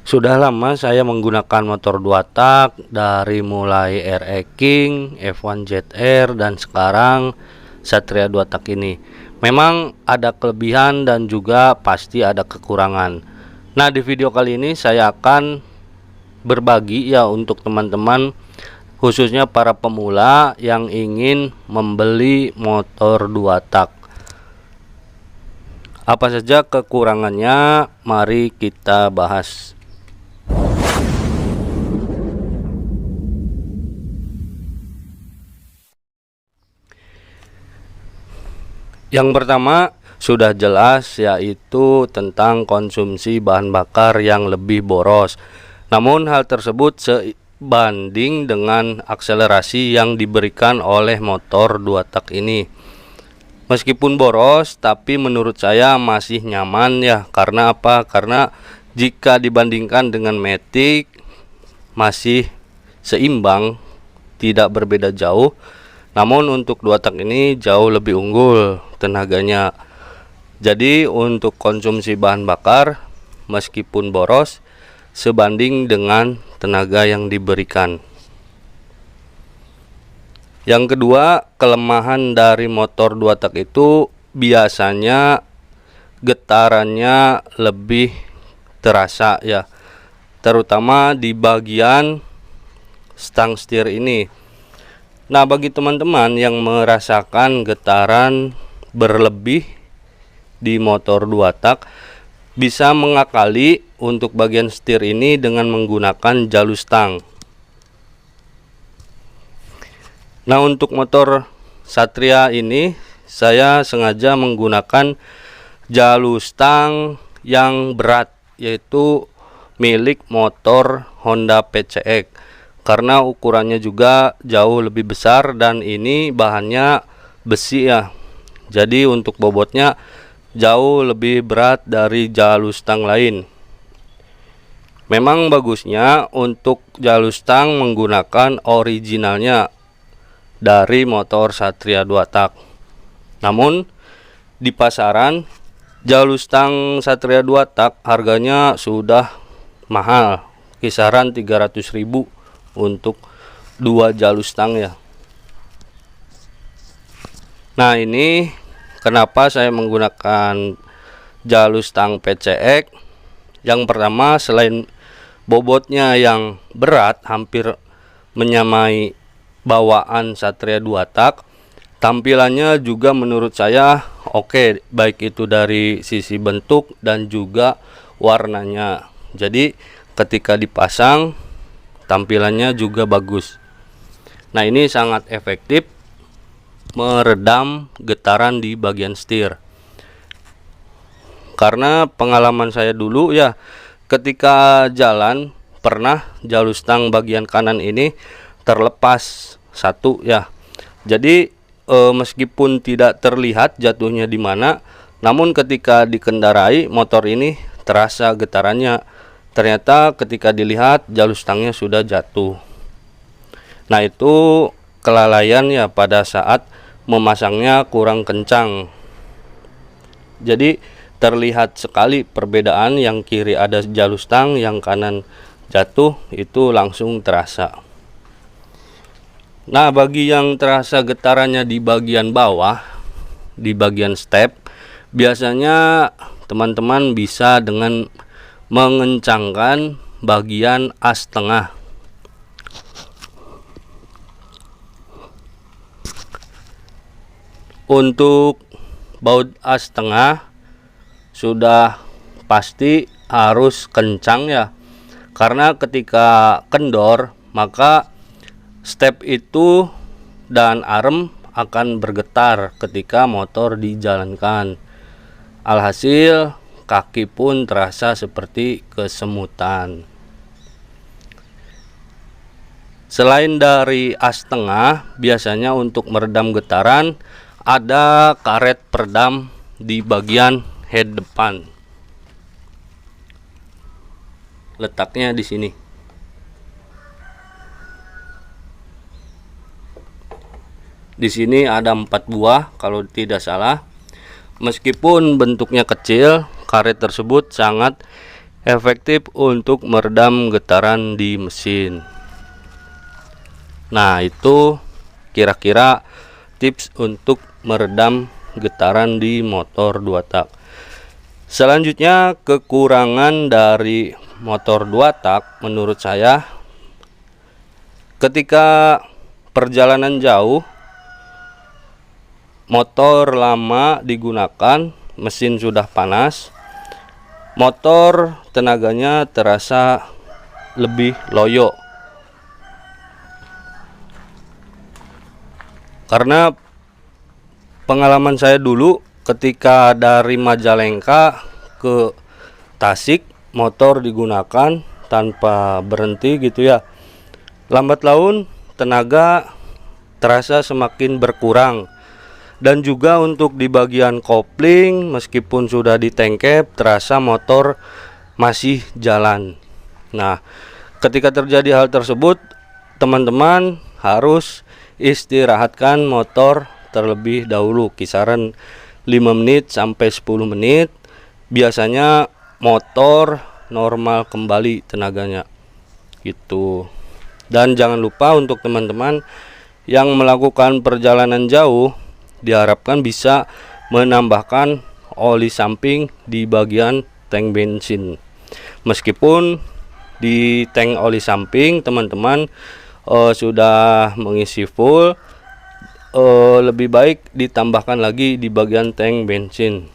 Sudah lama saya menggunakan motor 2 tak dari mulai RE King, F1 ZR dan sekarang Satria 2 tak ini. Memang ada kelebihan dan juga pasti ada kekurangan. Nah, di video kali ini saya akan berbagi ya untuk teman-teman, khususnya para pemula yang ingin membeli motor 2 tak. Apa saja kekurangannya? Mari kita bahas. Yang pertama sudah jelas, yaitu tentang konsumsi bahan bakar yang lebih boros. Namun hal tersebut sebanding dengan akselerasi yang diberikan oleh motor 2 tak ini. Meskipun boros, tapi menurut saya masih nyaman ya. Karena apa? Karena jika dibandingkan dengan Matic masih seimbang, tidak berbeda jauh. Namun untuk 2 tak ini jauh lebih unggul tenaganya. Jadi untuk konsumsi bahan bakar meskipun boros sebanding dengan tenaga yang diberikan. Yang kedua, kelemahan dari motor 2 tak itu biasanya getarannya lebih terasa ya, terutama di bagian stang setir ini. Nah, bagi teman-teman yang merasakan getaran berlebih di motor 2 tak, bisa mengakali untuk bagian setir ini dengan menggunakan jalur stang. Nah, untuk motor Satria ini saya sengaja menggunakan jalur stang yang berat, yaitu milik motor Honda PCX, karena ukurannya juga jauh lebih besar dan ini bahannya besi ya. Jadi untuk bobotnya jauh lebih berat dari jalur stang lain. Memang bagusnya untuk jalur stang menggunakan originalnya dari motor Satria 2 tak. Namun di pasaran jalur stang Satria 2 tak harganya sudah mahal, kisaran 300.000 untuk 2 jalur stang ya. Nah, ini kenapa saya menggunakan jalur stang PCX. Yang pertama, selain bobotnya yang berat hampir menyamai bawaan Satria 2 tak, tampilannya juga menurut saya oke, baik itu dari sisi bentuk dan juga warnanya. Jadi ketika dipasang tampilannya juga bagus. Nah, ini sangat efektif meredam getaran di bagian setir. Karena pengalaman saya dulu ya, ketika jalan pernah jalur stang bagian kanan ini terlepas satu ya. Jadi meskipun tidak terlihat jatuhnya di mana, namun ketika dikendarai motor ini terasa getarannya. Ternyata ketika dilihat jalur stangnya sudah jatuh. Nah, itu kelalaian ya pada saat memasangnya kurang kencang. Jadi terlihat sekali perbedaan, yang kiri ada jalur stang, yang kanan jatuh, itu langsung terasa. Nah, bagi yang terasa getarannya di bagian bawah, di bagian step, biasanya teman-teman bisa dengan mengencangkan bagian as tengah. Untuk baut as tengah sudah pasti harus kencang ya, karena ketika kendor maka step itu dan arem akan bergetar ketika motor dijalankan. Alhasil kaki pun terasa seperti kesemutan. Selain dari as tengah, biasanya untuk meredam getaran ada karet peredam di bagian head depan. Letaknya di sini. Di sini ada 4 buah kalau tidak salah. Meskipun bentuknya kecil, karet tersebut sangat efektif untuk meredam getaran di mesin. Nah, itu kira-kira tips untuk meredam getaran di motor 2 tak. Selanjutnya, kekurangan dari motor 2 tak menurut saya ketika perjalanan jauh, motor lama digunakan, mesin sudah panas, motor tenaganya terasa lebih loyo. Karena pengalaman saya dulu ketika dari Majalengka ke Tasik, motor digunakan tanpa berhenti gitu ya. Lambat laun tenaga terasa semakin berkurang. Dan juga untuk di bagian kopling, meskipun sudah ditengkep, terasa motor masih jalan. Nah, ketika terjadi hal tersebut, teman-teman harus istirahatkan motor terlebih dahulu, kisaran 5 menit sampai 10 menit. Biasanya motor normal kembali tenaganya gitu. Dan jangan lupa untuk teman-teman yang melakukan perjalanan jauh, diharapkan bisa menambahkan oli samping di bagian tank bensin. Meskipun di tank oli samping teman-teman sudah mengisi full, lebih baik ditambahkan lagi di bagian tank bensin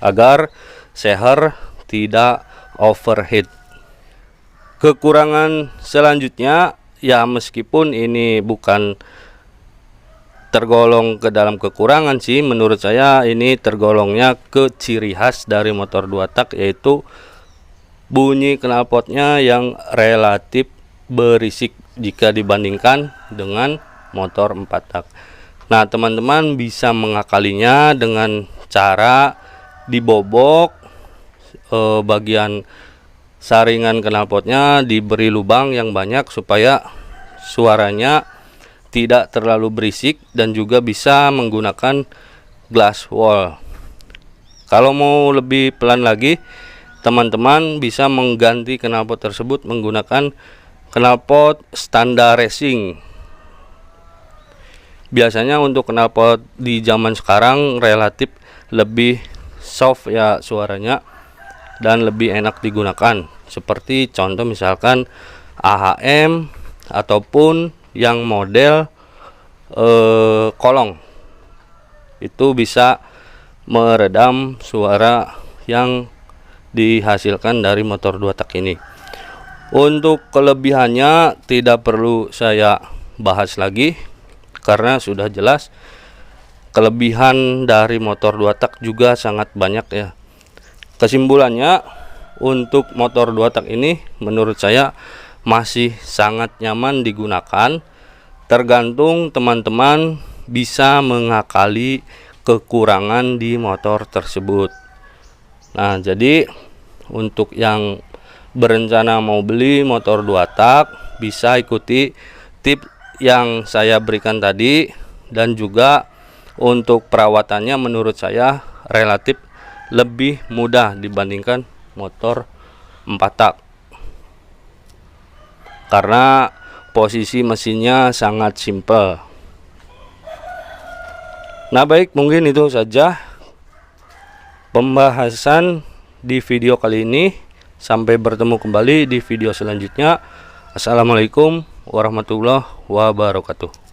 agar seher tidak overheat. Kekurangan selanjutnya ya, meskipun ini bukan tergolong ke dalam kekurangan sih, menurut saya ini tergolongnya ke ciri khas dari motor 2 tak, yaitu bunyi knalpotnya yang relatif berisik jika dibandingkan dengan motor 4 tak. Nah, teman-teman bisa mengakalinya dengan cara dibobok bagian saringan knalpotnya, diberi lubang yang banyak supaya suaranya tidak terlalu berisik, dan juga bisa menggunakan glass wall. Kalau mau lebih pelan lagi, teman-teman bisa mengganti knalpot tersebut menggunakan knalpot standar racing. Biasanya untuk knalpot di zaman sekarang relatif lebih soft ya suaranya, dan lebih enak digunakan. Seperti contoh misalkan AHM ataupun yang model kolong, itu bisa meredam suara yang dihasilkan dari motor 2 tak ini. Untuk kelebihannya tidak perlu saya bahas lagi karena sudah jelas. Kelebihan dari motor 2 tak juga sangat banyak ya. Kesimpulannya, untuk motor 2 tak ini menurut saya masih sangat nyaman digunakan, tergantung teman-teman bisa mengakali kekurangan di motor tersebut. Nah, jadi untuk yang berencana mau beli motor 2 tak, bisa ikuti tips yang saya berikan tadi, dan juga untuk perawatannya menurut saya relatif lebih mudah dibandingkan motor 4 tak, karena posisi mesinnya sangat simple. Nah, baik, mungkin itu saja pembahasan di video kali ini. Sampai bertemu kembali di video selanjutnya. Assalamualaikum warahmatullahi wabarakatuh.